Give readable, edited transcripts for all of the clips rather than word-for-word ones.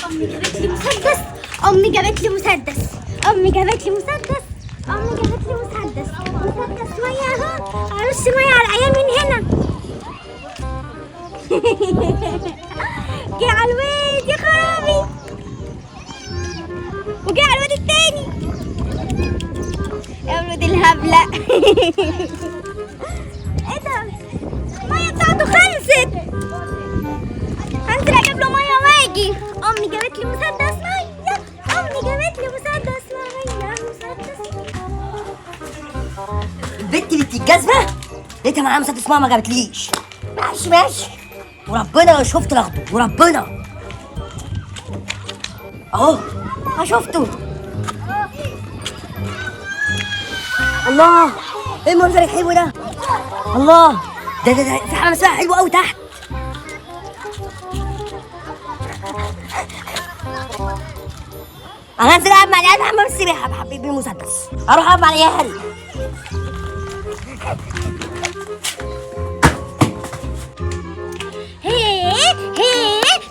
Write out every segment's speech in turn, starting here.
امي جابت لي مسدس. امي جابت لي مسدس. امي جابت لي مسدس. امي جابت لي مسدس. مسدس ميه اهو، ارش ميه على العيال من هنا. جه على الواد يا خرابي، وجه على الواد التاني يا ولد الهبله. ايه ده؟ الميه بتاعته خلصت. هنزل اجيب له ميه واجي. امي جابت لي مسدس ميه. امي جابت لي مسدس ميه. مسدس. البت بنت الجزمه لقيتها معاها مسدس ماما ما جابتليش. ماشي ماشي، وربنا شفت لاخده وربنا اهو. شفته. الله، ايه المنظر الحلو ده؟ الله، ده في حمام سباحه حلوه قوي تحت. انا هنزل العب مع العيال في حمام السباحه بحبيبي المسدس. اروح العب مع العيال. هي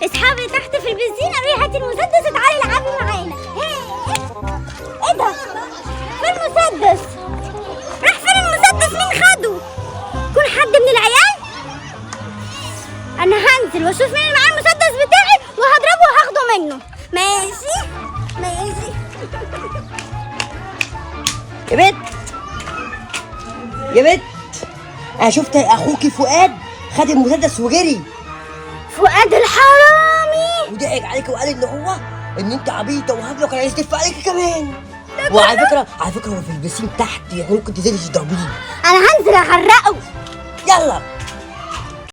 اصحابي تحت في البنزين قالوا لي هاتي المسدس وتعالي العبي معانا. ايه ده؟ فين المسدس؟ راح فين المسدس؟ مين خده؟ يكون حد من العيال؟ انا هنزل واشوف مين اللي معاه المسدس بتاعي وهضربه وهاخده منه. ماشي ماشي. يا بنت يا بنت، انا شفت اخوكي فؤاد خد المسدس وجري. فؤاد الحرامي وضحك عليك وقال ان انت عبيطه وهبله، كان عايز يدفع عليكي كمان. وعلى فكره هو في البسين تحت، يعني ممكن تنزلي تضربيه. انا هنزل اغرقه. يلا.